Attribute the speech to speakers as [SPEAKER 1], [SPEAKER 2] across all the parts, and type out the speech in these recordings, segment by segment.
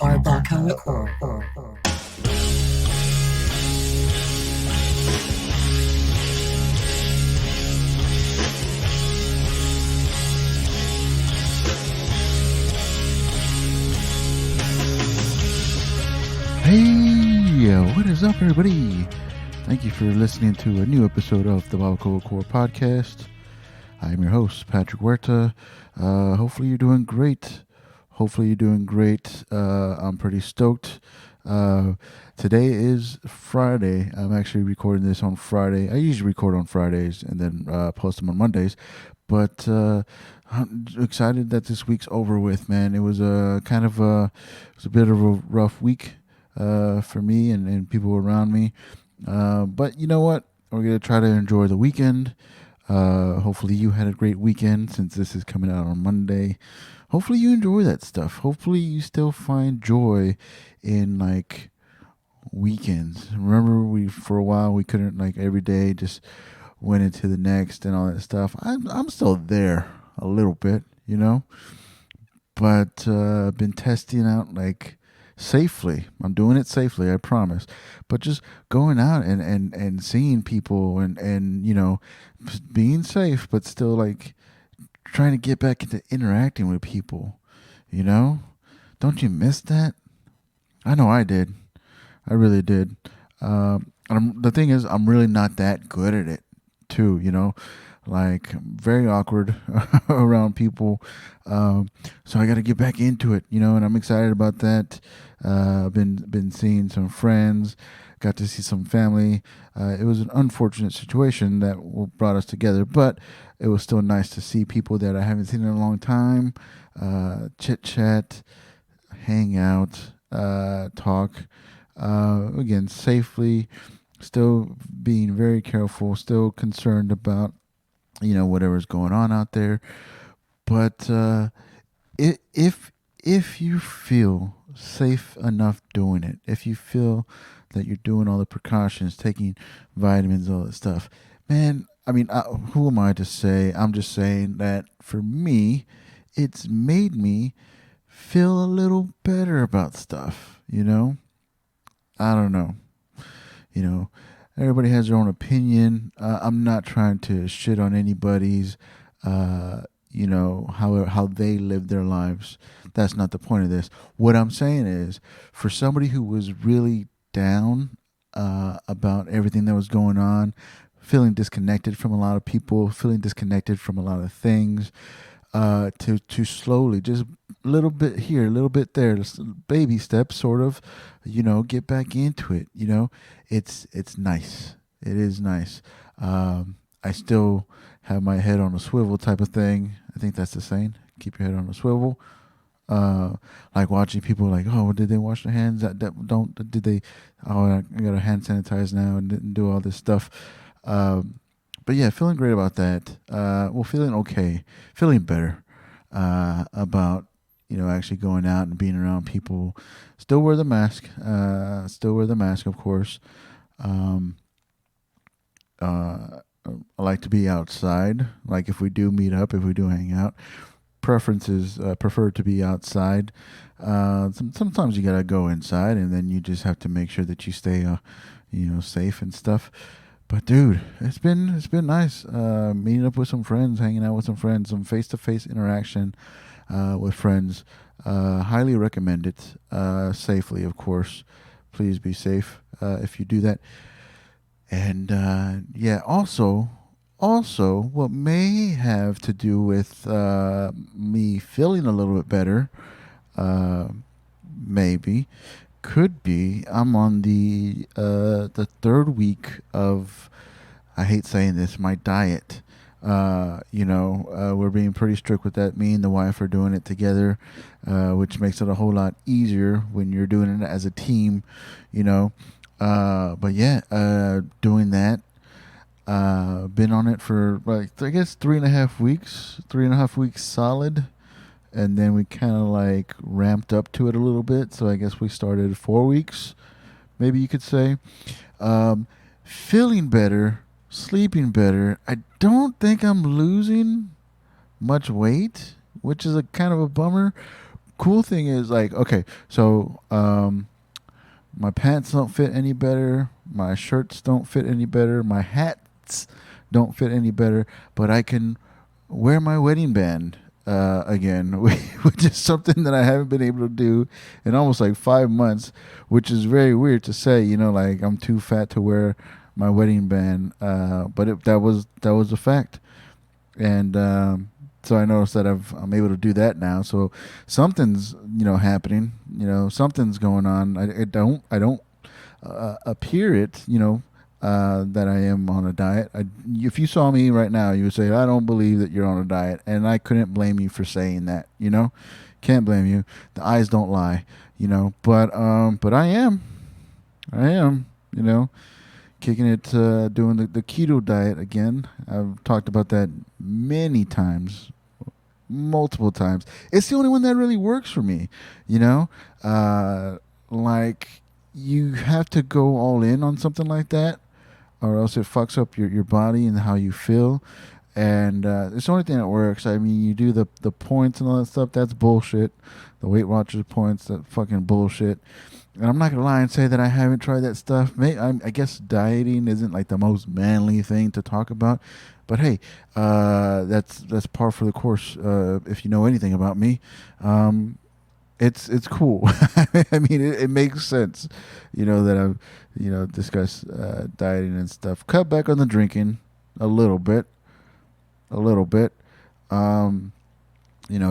[SPEAKER 1] BarbacoaCore.
[SPEAKER 2] Hey, what is up, everybody? Thank you for listening to a new episode of the BarbacoaCore Podcast. I'm your host, Patrick Huerta. Hopefully you're doing great. I'm pretty stoked. Today is Friday. I'm actually recording this on Friday. I usually record on Fridays and then post them on Mondays. But I'm excited that this week's over with, man. It was a bit of a rough week for me and people around me. But you know what? We're going to try to enjoy the weekend. Hopefully you had a great weekend since this is coming out on Monday. Hopefully you enjoy that stuff. Hopefully you still find joy in like weekends. Remember for a while we couldn't like every day just went into the next and all that stuff. I'm still there a little bit, you know, but been testing out like safely. I'm doing it safely, I promise. But just going out and seeing people and you know, being safe, but still like trying to get back into interacting with people, you know? Don't you miss that? I know I did. I really did. The thing is, I'm really not that good at it, too, you know? Like, very awkward around people. So I got to get back into it, you know, and I'm excited about that. I've been seeing some friends, got to see some family. It was an unfortunate situation that brought us together, but it was still nice to see people that I haven't seen in a long time, chit chat, hang out, talk, again, safely, still being very careful, still concerned about, you know, whatever's going on out there. But if you feel safe enough doing it, if you feel that you're doing all the precautions, taking vitamins, all that stuff, man, I mean, who am I to say? I'm just saying that for me, it's made me feel a little better about stuff, you know? I don't know. You know, everybody has their own opinion. I'm not trying to shit on anybody's, you know, how they live their lives. That's not the point of this. What I'm saying is, for somebody who was really down about everything that was going on, feeling disconnected from a lot of people, feeling disconnected from a lot of things, to slowly, just a little bit here, a little bit there, baby steps, sort of, you know, get back into it. You know, it's nice. It is nice. I still have my head on a swivel type of thing. I think that's the saying. Keep your head on a swivel. Like watching people like, oh, did they wash their hands? Did they? Oh, I got to hand sanitize now and didn't do all this stuff. But yeah, feeling great about that. Well, feeling okay, feeling better about, you know, actually going out and being around people. Still wear the mask. Of course. I like to be outside. Like if we do meet up, if we do hang out, prefer to be outside. Sometimes you gotta go inside, and then you just have to make sure that you stay, you know, safe and stuff. But dude, it's been nice meeting up with some friends, hanging out with some friends, some face-to-face interaction with friends. Highly recommend it. Safely, of course. Please be safe if you do that. And yeah, also, what may have to do with me feeling a little bit better, maybe, could be I'm on the third week of, I hate saying this, my diet. You know, we're being pretty strict with that. Me and the wife are doing it together, which makes it a whole lot easier when you're doing it as a team, you know. But yeah, doing that. Been on it for like, I guess 3.5 weeks, 3.5 weeks solid. And then we kind of like ramped up to it a little bit. So I guess we started 4 weeks, maybe you could say. Feeling better, sleeping better. I don't think I'm losing much weight, which is a kind of a bummer. cool thing is like, okay, so my pants don't fit any better, my shirts don't fit any better, my hats don't fit any better, but I can wear my wedding band again, which is something that I haven't been able to do in almost like 5 months, which is very weird to say. Like I'm too fat to wear my wedding band, but that was a fact, and so I noticed that I'm able to do that now. So something's happening. Something's going on. I don't appear it. That I am on a diet. If you saw me right now, you would say, I don't believe that you're on a diet. And I couldn't blame you for saying that, Can't blame you. The eyes don't lie, But I am. Kicking it, doing the keto diet again. I've talked about that many times, multiple times. It's the only one that really works for me, Like, you have to go all in on something like that, or else it fucks up your body and how you feel. And it's the only thing that works. I mean, you do the points and all that stuff. That's bullshit. The Weight Watchers points, that fucking bullshit. And I'm not gonna lie and say that I haven't tried that stuff. I guess dieting isn't like the most manly thing to talk about, but hey, that's par for the course. If you know anything about me, it's cool. I mean, it makes sense, that I've discussed dieting and stuff. Cut back on the drinking a little bit.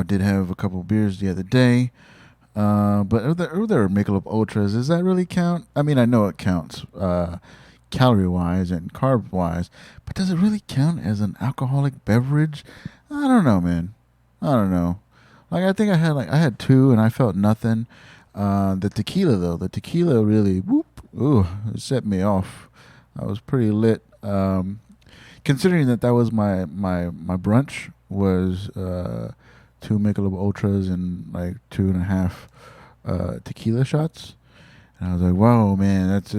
[SPEAKER 2] Did have a couple beers the other day. But are there Michelob Ultras? Does that really count? I mean, I know it counts calorie-wise and carb-wise, but does it really count as an alcoholic beverage? I don't know, man. I don't know. Like, I think I had two and I felt nothing. The tequila really, it set me off. I was pretty lit. Considering that was my brunch was two Michelob Ultras and like 2.5 tequila shots, and I was like, "Whoa, man, this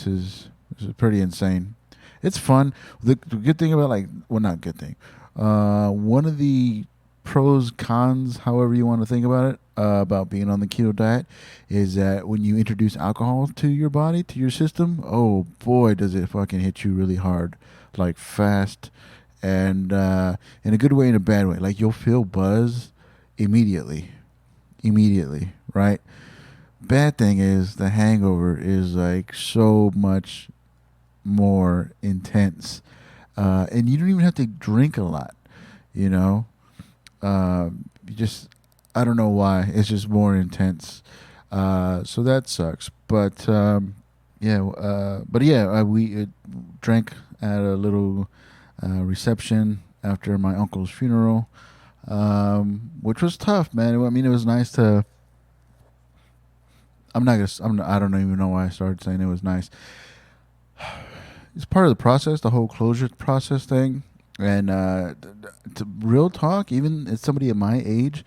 [SPEAKER 2] is pretty insane." It's fun. The good thing about not good thing. One of the pros, cons, however you want to think about it, about being on the keto diet, is that when you introduce alcohol to your body, to your system, oh boy, does it fucking hit you really hard, like fast. And in a good way and a bad way. Like, you'll feel buzz immediately, right? Bad thing is the hangover is like so much more intense, and you don't even have to drink a lot. You just, I don't know why, it's just more intense. So that sucks. But we drank at a little reception after my uncle's funeral, which was tough, man. I mean, it was nice to. I don't even know why I started saying it was nice. It's part of the process, the whole closure process thing, and to real talk, even as somebody at my age,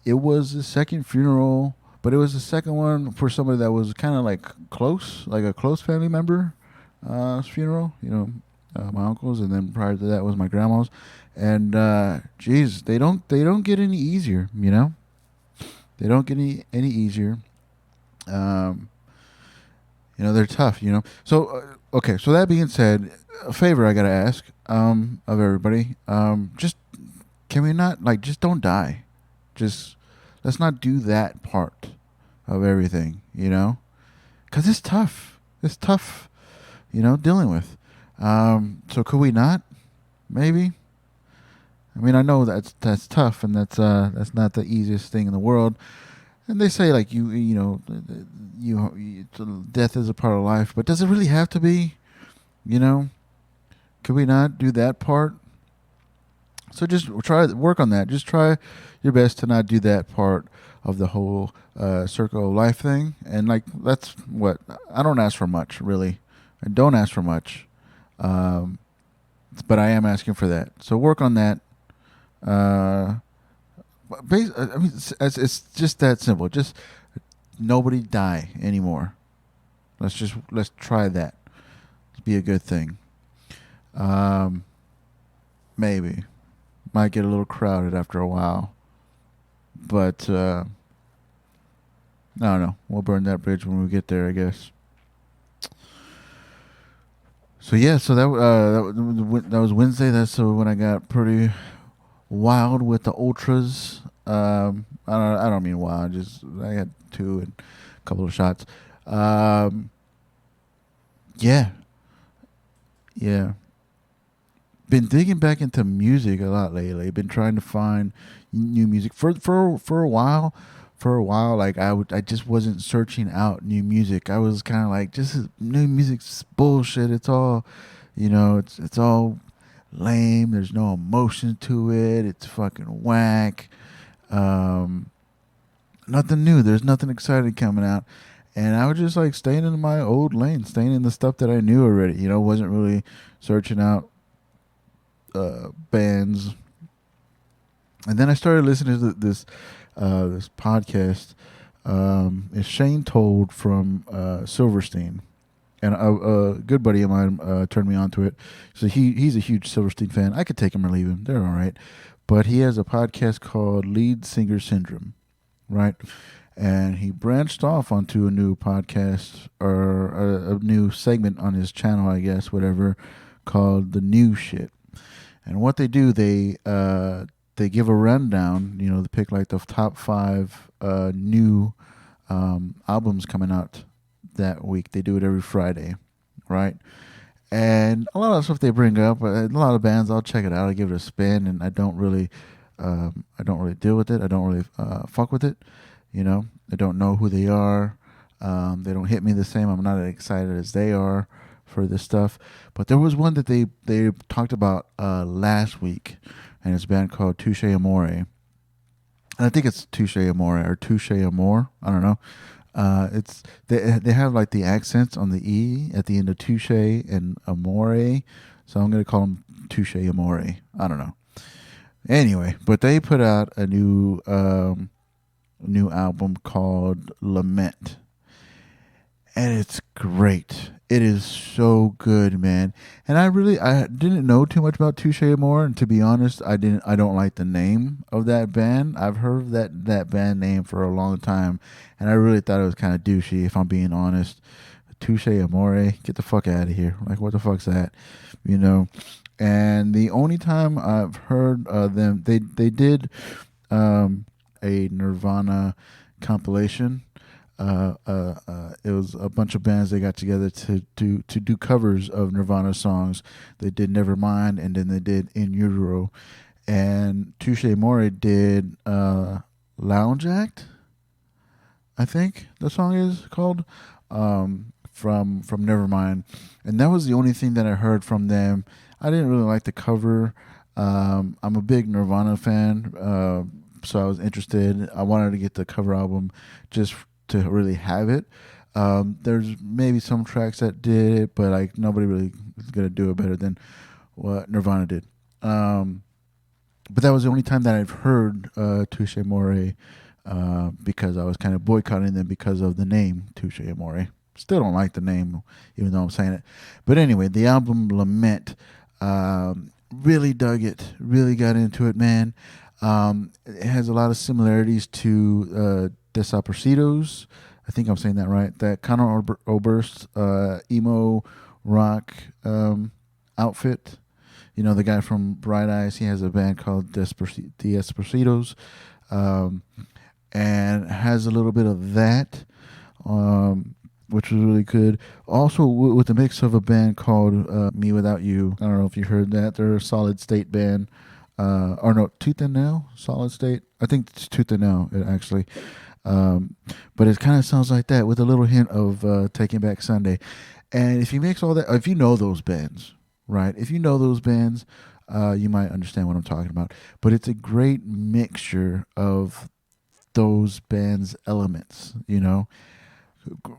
[SPEAKER 2] it was the second funeral, but it was the second one for somebody that was kind of like close, like a close family member, funeral. My uncle's, and then prior to that was my grandma's, and geez, they don't get any easier. They don't get any easier. They're tough. So okay. So that being said, a favor I gotta ask of everybody. Just can we not just don't die? Just let's not do that part of everything. Because it's tough. It's tough. Dealing with. So could we not? Maybe. I mean, I know that's tough, and that's not the easiest thing in the world. And they say death is a part of life, but does it really have to be? Could we not do that part? So just work on that. Just try your best to not do that part of the whole circle of life thing. And that's what I don't ask for much, really. I don't ask for much. But I am asking for that. So work on that. I mean, it's just that simple. Just nobody die anymore. Let's try that. It'd be a good thing. Maybe might get a little crowded after a while, but I don't know. We'll burn that bridge when we get there, I guess. So yeah, so that was Wednesday. That's when I got pretty wild with the ultras. I don't mean wild. Just I had two and a couple of shots. Um, yeah, yeah. Been digging back into music a lot lately. Been trying to find new music for a while. For a while, like I just wasn't searching out new music. I was kind of like, just new music's bullshit. It's all, it's all lame. There's no emotion to it. It's fucking whack. Um, Nothing new. There's nothing exciting coming out. And I was just like staying in my old lane, staying in the stuff that I knew already. Wasn't really searching out bands. And then I started listening to this podcast. It's Shane Told from Silverstein, and a good buddy of mine turned me on to it. So he's a huge Silverstein fan. I could take him or leave him; they're all right. But he has a podcast called Lead Singer Syndrome, right? And he branched off onto a new podcast or a new segment on his channel, I guess, whatever, called The New Shit. And what they do, they give a rundown. They pick like the top five new albums coming out that week. They do it every Friday, right? And a lot of stuff they bring up, a lot of bands, I'll check it out. I give it a spin, and I don't really deal with it. I don't really fuck with it. I don't know who they are. They don't hit me the same. I'm not as excited as they are for this stuff. But there was one that they talked about last week, and it's a band called Touche Amore. And I think it's Touche Amore or Touche Amore. I don't know. It's they have like the accents on the E at the end of Touche and Amore, so I'm gonna call them Touche Amore. I don't know. Anyway, but they put out a new album called Lament, and it's great. It is so good, man. And I didn't know too much about Touche Amore, and to be honest, I don't like the name of that band. I've heard that band name for a long time, and I really thought it was kind of douchey, if I'm being honest. Touche Amore, get the fuck out of here. Like, what the fuck's that? You know. And the only time I've heard them, they did a Nirvana compilation. It was a bunch of bands they got together to do covers of Nirvana songs. They did Nevermind, and then they did In Utero. And Touche Amore did Lounge Act, I think the song is called, from Nevermind. And that was the only thing that I heard from them. I didn't really like the cover. I'm a big Nirvana fan, so I was interested. I wanted to get the cover album just to really have it. There's maybe some tracks that did it, but like nobody really is gonna do it better than what Nirvana did. But that was the only time that I've heard Touche Amore, because I was kind of boycotting them because of the name Touche Amore. Still don't like the name, even though I'm saying it. But anyway, the album Lament, really dug it. Really got into it, man. It has a lot of similarities to Desaparecidos. I think I'm saying that right. That Conor Oberst emo rock outfit. The guy from Bright Eyes, he has a band called Desaparecidos, and has a little bit of that, which was really good. Also, with a mix of a band called Me Without You. I don't know if you heard that. They're a Solid State band. Or no, Tooth and Nail, Solid State. I think it's Tooth and Nail, actually. But it kind of sounds like that with a little hint of Taking Back Sunday. And if you mix all that, if you know those bands, right? If you know those bands, you might understand what I'm talking about. But it's a great mixture of those bands' elements,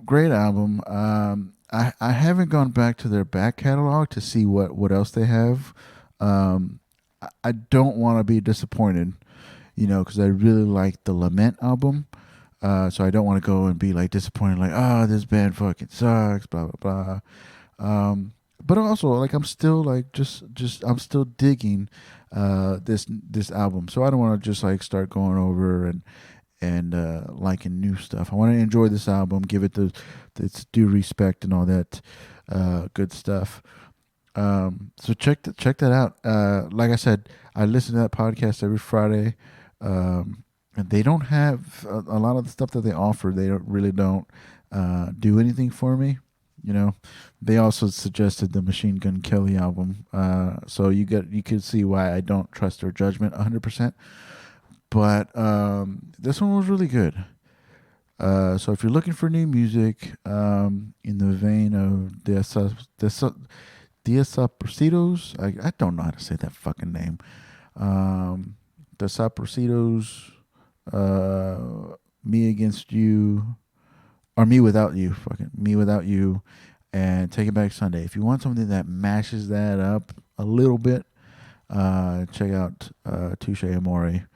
[SPEAKER 2] Great album. I haven't gone back to their back catalog to see what else they have. I don't want to be disappointed, because I really like the Lament album. So I don't want to go and be like disappointed, like, oh, this band fucking sucks, blah blah blah. But also, like, I'm still like just I'm still digging this album. So I don't want to just like start going over and liking new stuff. I want to enjoy this album, give it its due respect and all that good stuff. So check that out. Like I said, I listen to that podcast every Friday. And they don't have a lot of the stuff that they offer. They really don't do anything for me. You know, they also suggested the Machine Gun Kelly album. So you could see why I don't trust their judgment 100%. But this one was really good. So if you're looking for new music in the vein of Desaparecidos, I don't know how to say that fucking name. Desaparecidos, Me Against You, or Me Without You, fucking Me Without You, and Take It Back Sunday. If you want something that mashes that up a little bit, check out Touche Amore,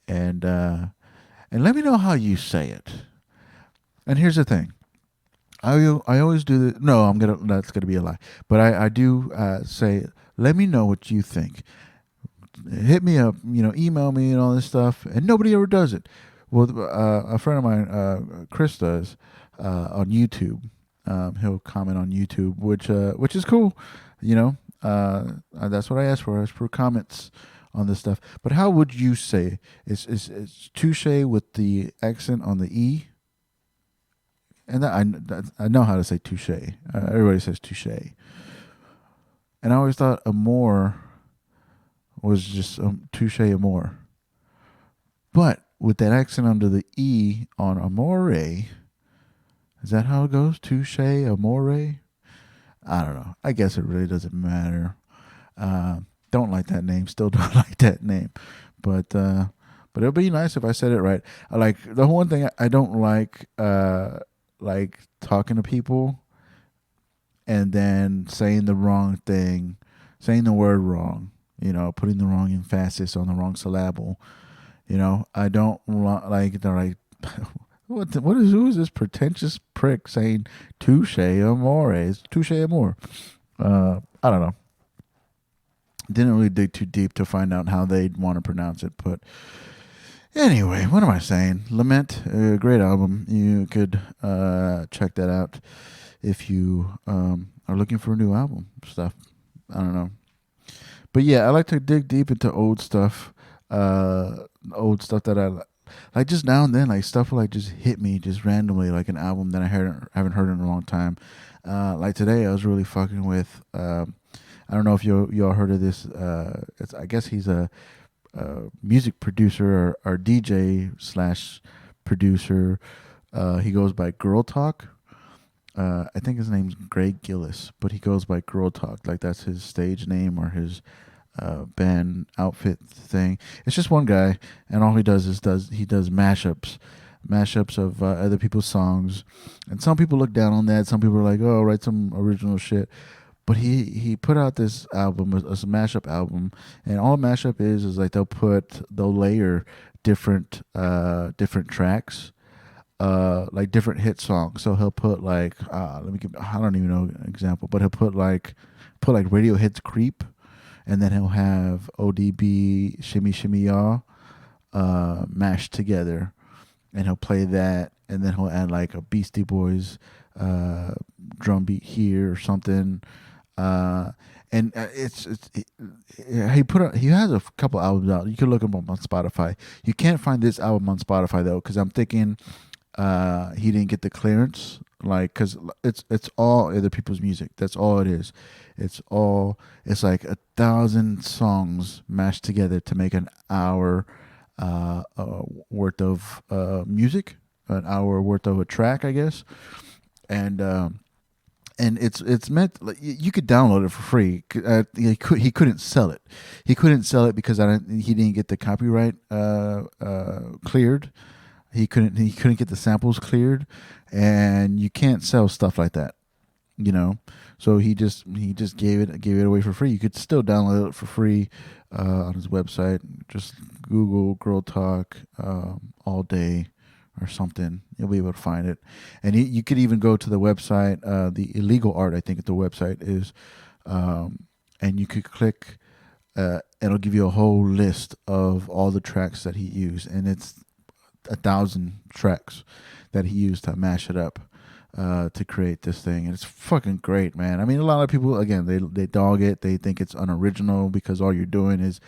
[SPEAKER 2] and let me know how you say it. And here's the thing. I always do the no. That's gonna be a lie. But I do say, let me know what you think. Hit me up, email me and all this stuff. And nobody ever does it. Well, a friend of mine, Chris, does on YouTube. He'll comment on YouTube, which is cool. That's what I ask for. I ask for comments on this stuff. But how would you say is touche with the accent on the E? And I know how to say touche. Everybody says touche. And I always thought amore was just touche amore. But with that accent under the E on amore, is that how it goes? Touche amore? I don't know. I guess it really doesn't matter. Don't like that name. Still don't like that name. But it'll be nice if I said it right. I like the one thing I don't like talking to people and then saying the wrong thing, saying the word wrong, putting the wrong emphasis on the wrong syllable. I don't like, they're like, who is this pretentious prick saying touche amore? It's touche amore. I don't know. Didn't really dig too deep to find out how they'd want to pronounce it, but anyway, what am I saying? Lament, a great album. You could check that out if you are looking for a new album stuff. I don't know. But yeah, I like to dig deep into old stuff that I like just now and then, like stuff will like just hit me just randomly, like an album that I haven't heard in a long time. Like today, I was really fucking with. I don't know if y'all heard of this. I guess he's a music producer or DJ / producer. He goes by Girl Talk. I think his name's Greg Gillis, but he goes by Girl Talk. Like that's his stage name or his band outfit thing. It's just one guy, and all he does is mashups of other people's songs. And some people look down on that. Some people are like, "Oh, write some original shit." But he put out this album, a mashup album, and all a mashup is like they'll layer different tracks, like different hit songs. So he'll put like I don't even know an example, but he'll put like Radiohead's "Creep," and then he'll have ODB "Shimmy Shimmy Ya" mashed together, and he'll play that, and then he'll add like a Beastie Boys drum beat here or something. And he has a couple albums out. You can look him up on Spotify. You can't find this album on Spotify though, because I'm thinking he didn't get the clearance, like, because it's all other people's music. That's all it is. It's like 1,000 songs mashed together to make an hour worth of music, an hour worth of a track, I guess. And it's meant, like, you could download it for free. He couldn't sell it. He couldn't sell it because he didn't get the copyright cleared. He couldn't get the samples cleared, and you can't sell stuff like that, So he just gave it away for free. You could still download it for free on his website. Just Google Girl Talk all day or something. You'll be able to find it. And you could even go to the website, the Illegal Art, I think the website is, and you could click, it'll give you a whole list of all the tracks that he used. And it's 1,000 tracks that he used to mash it up to create this thing, and it's fucking great, man. I mean, a lot of people, again, they dog it. They think it's unoriginal because all you're doing is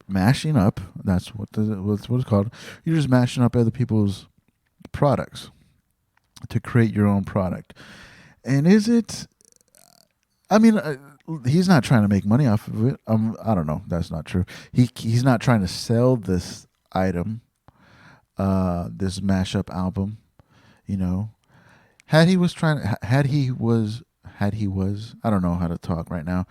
[SPEAKER 2] mashing up. That's what it's called. You're just mashing up other people's products to create your own product. And is it? I mean, he's not trying to make money off of it. I don't know. That's not true. He's not trying to sell this item, this mashup album. You know, had he was, I don't know how to talk right now.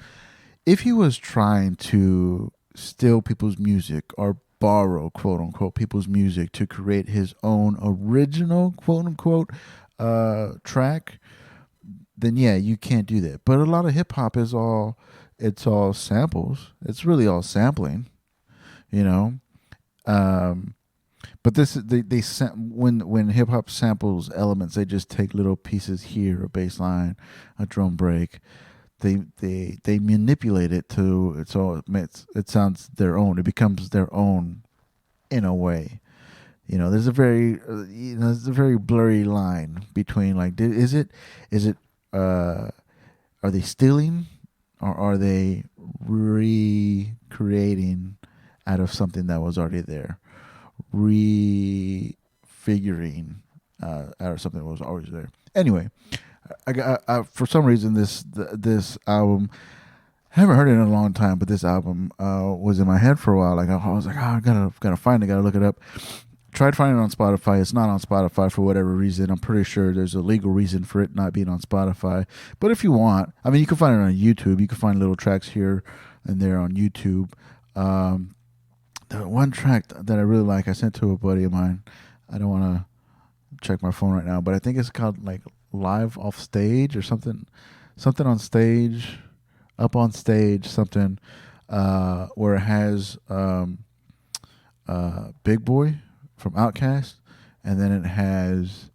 [SPEAKER 2] If he was trying to steal people's music or borrow, quote unquote, people's music to create his own original, quote unquote, track, then yeah, you can't do that. But a lot of hip hop is all samples. It's really all sampling, you know. But this when hip hop samples elements, they just take little pieces here, a bass line, a drum break. They manipulate it to it sounds their own. It becomes their own in a way. You know, there's a very blurry line between like is it are they stealing or are they recreating out of something that was already there? Refiguring out of something that was always there. Anyway, I for some reason this album, I haven't heard it in a long time, but this album was in my head for a while. Like I was like, I gotta find it, gotta look it up. Tried finding it on Spotify. It's not on Spotify for whatever reason. I'm pretty sure there's a legal reason for it not being on Spotify. But if you want, I mean, you can find it on YouTube. You can find little tracks here and there on YouTube. The one track that I really like, I sent to a buddy of mine. I don't want to check my phone right now, but I think it's called like Live Off Stage or something on stage, up on stage, something where it has Big Boy from Outkast, and then it has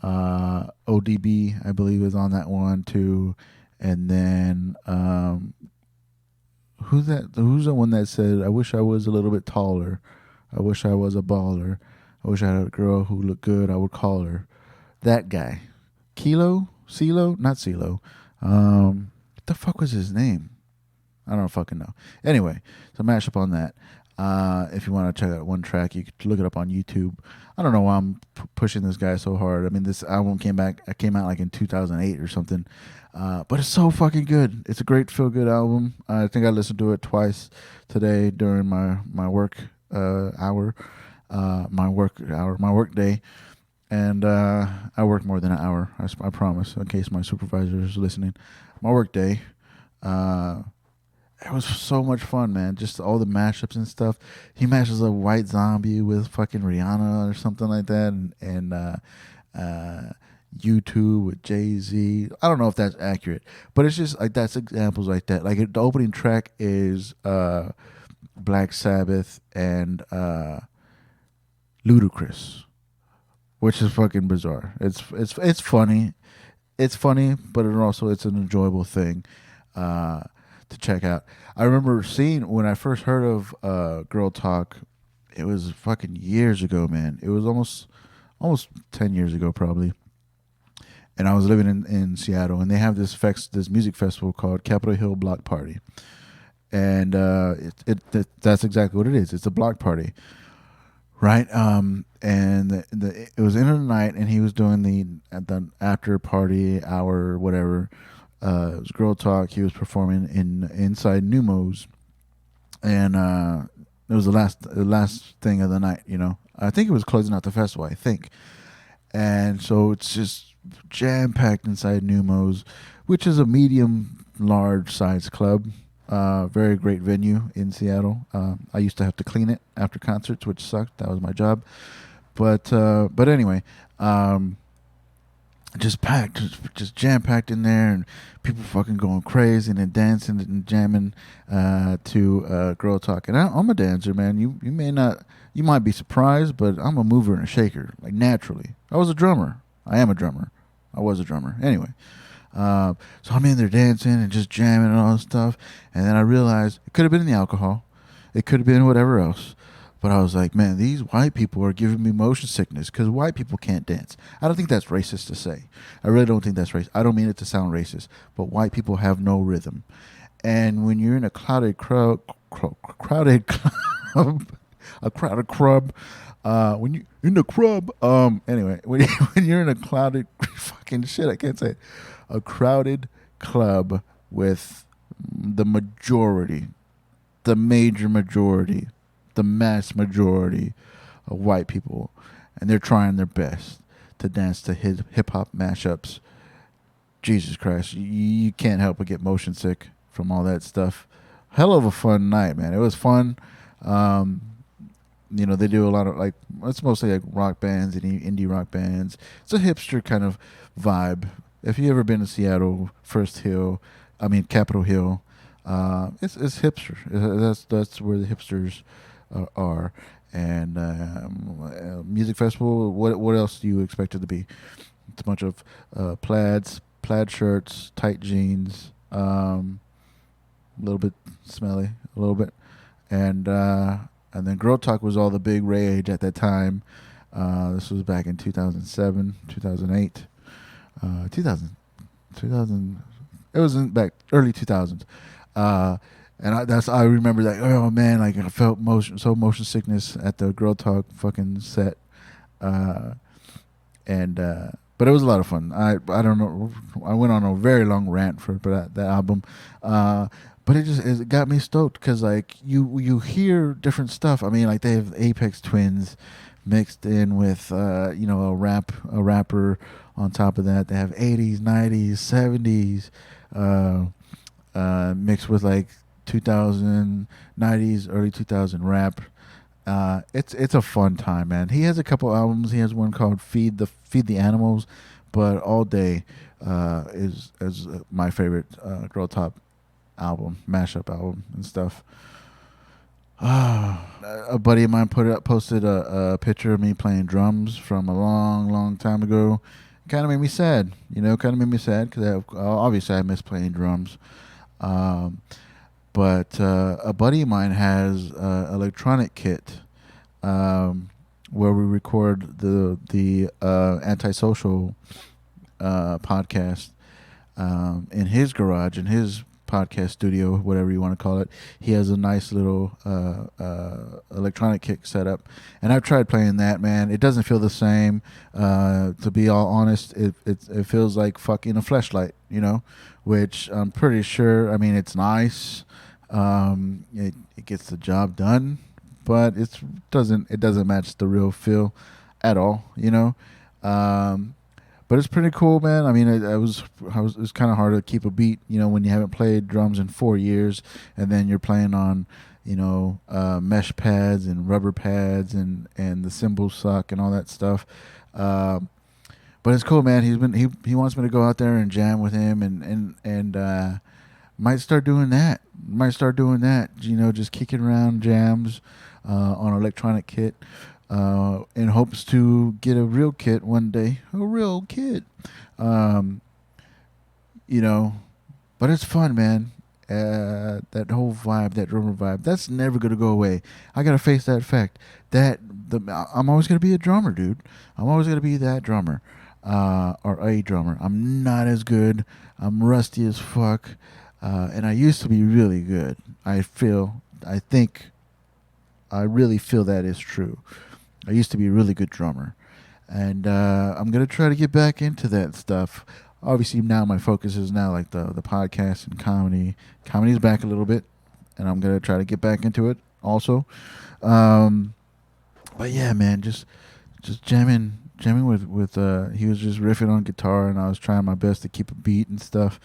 [SPEAKER 2] ODB, I believe, is on that one too, and then who's the one that said, I wish I was a little bit taller, I wish I was a baller, I wish I had a girl who looked good, I would call her. That guy. CeeLo, not CeeLo. What the fuck was his name? I don't fucking know. Anyway, so mash up on that. If you want to check out one track, you could look it up on YouTube. I don't know why I'm pushing this guy so hard. I mean, this album came out like in 2008 or something. But it's so fucking good. It's a great feel-good album. I think I listened to it twice today during my work my work day. And I work more than an hour, I promise, in case my supervisor is listening. My work day. It was so much fun, man. Just all the mashups and stuff. He mashes up White Zombie with fucking Rihanna or something like that, and U2 with Jay-Z. I don't know if that's accurate, but it's just like that's examples like that. Like the opening track is Black Sabbath and Ludacris, which is fucking bizarre. It's funny. It's funny, but it's an enjoyable thing to check out. I remember seeing when I first heard of Girl Talk. It was fucking years ago, man. It was almost 10 years ago, probably. And I was living in Seattle, and they have this music festival called Capitol Hill Block Party, and that's exactly what it is. It's a block party, right? And it was end of the night, and he was doing the after party hour, whatever. It was Girl Talk. He was performing inside Numos, and it was the last thing of the night. You know, I think it was closing out the festival. I think, and so it's just jam packed inside Numos, which is a large size club. Very great venue in Seattle. I used to have to clean it after concerts, which sucked. That was my job. But anyway, just jam packed in there, and people fucking going crazy and dancing and jamming to Girl Talk. And I'm a dancer, man. You might be surprised, but I'm a mover and a shaker, like naturally. I was a drummer. I am a drummer. I was a drummer. Anyway, so I'm in there dancing and just jamming and all this stuff. And then I realized it could have been the alcohol. It could have been whatever else. But I was like, man, these white people are giving me motion sickness because white people can't dance. I don't think that's racist to say. I really don't think that's racist. I don't mean it to sound racist, but white people have no rhythm. And when you're in a crowded club, a crowded club, when you in the club, anyway, when you're in a crowded fucking shit, I can't say it, a crowded club with the majority, the major majority, the mass majority of white people, and they're trying their best to dance to hip hop mashups. Jesus Christ, you can't help but get motion sick from all that stuff. Hell of a fun night, man. It was fun. They do a lot of it's mostly like rock bands and indie rock bands. It's a hipster kind of vibe. If you ever been to Seattle, Capitol Hill, it's hipster. That's where the hipsters are. And music festival. What else do you expect it to be? It's a bunch of plaid shirts, tight jeans, a little bit smelly, a little bit, and then Girl Talk was all the big rage at that time. This was back in 2007, 2008, 2000. It was in back early 2000s. I remember that. Oh man, like I felt motion sickness at the Girl Talk fucking set, but it was a lot of fun. I don't know. I went on a very long rant for that album, but it got me stoked because like you hear different stuff. I mean, like they have Apex Twins mixed in with a rapper on top of that. They have 80s, 90s, 70s mixed with like 2000, 90s, early 2000 rap. It's a fun time, man. He has a couple albums. He has one called Feed the Animals, but All Day is my favorite Girl Talk album, mashup album and stuff. A buddy of mine posted a picture of me playing drums from a long time ago. Kind of made me sad, because obviously I miss playing drums. But a buddy of mine has an electronic kit where we record the Antisocial podcast in his garage, in his podcast studio, whatever you want to call it. He has a nice little electronic kit set up, and I've tried playing that, man. It doesn't feel the same. To be all honest, it feels like fucking a fleshlight, which I'm pretty sure. I mean, it's nice. It gets the job done, but it doesn't match the real feel at all, but it's pretty cool, man. I mean, it was kind of hard to keep a beat, when you haven't played drums in 4 years, and then you're playing on, mesh pads and rubber pads, and the cymbals suck and all that stuff. But it's cool, man. He wants me to go out there and jam with him, and might start doing that. Just kicking around jams on electronic kit. In hopes to get a real kit one day. A real kit. But it's fun, man. That whole vibe, that drummer vibe, that's never going to go away. I got to face that fact. I'm always going to be a drummer, dude. I'm always going to be that drummer. Or a drummer. I'm not as good. I'm rusty as fuck. And I used to be really good. I really feel that is true. I used to be a really good drummer, and I'm gonna try to get back into that stuff. Obviously, now my focus is now like the podcast and comedy. Comedy's back a little bit, and I'm gonna try to get back into it also. But yeah, man, just jamming with he was just riffing on guitar, and I was trying my best to keep a beat and stuff.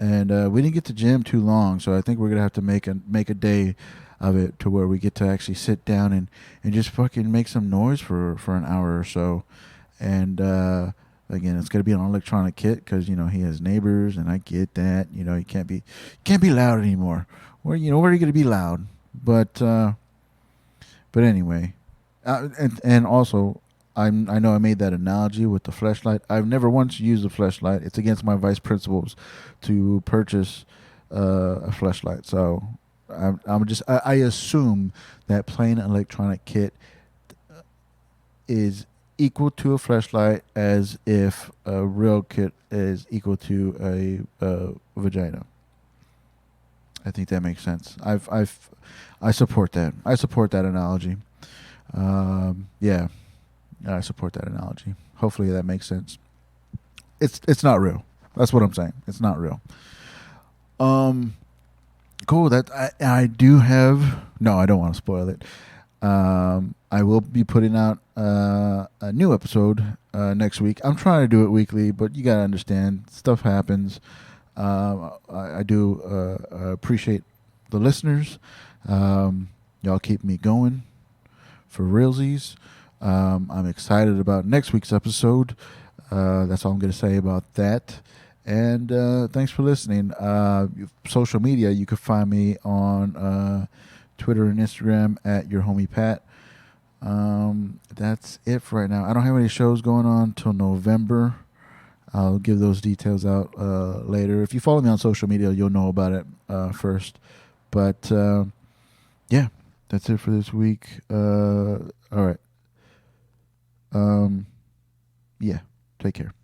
[SPEAKER 2] And we didn't get to jam too long, so I think we're gonna have to make a day of it to where we get to actually sit down and just fucking make some noise for an hour or so. And again, it's gonna be an electronic kit because he has neighbors, and I get that. You can't be loud anymore. Where are you gonna be loud? But anyway, and also I know I made that analogy with the fleshlight. I've never once used a fleshlight. It's against my vice principles to purchase a fleshlight. So I assume that plain electronic kit is equal to a fleshlight as if a real kit is equal to a vagina. I think that makes sense. I support that. I support that analogy. Yeah, I support that analogy. Hopefully that makes sense. It's not real. That's what I'm saying. It's not real. Cool. That I do have. No, I don't want to spoil it. I will be putting out a new episode next week. I'm trying to do it weekly, but you gotta understand, stuff happens. I do appreciate the listeners. Y'all keep me going for realsies. I'm excited about next week's episode. That's all I'm going to say about that. And thanks for listening. Social media, you can find me on Twitter and Instagram at your homie Pat. That's it for right now. I don't have any shows going on till November. I'll give those details out later. If you follow me on social media, you'll know about it first. But yeah, that's it for this week. All right. Yeah, take care.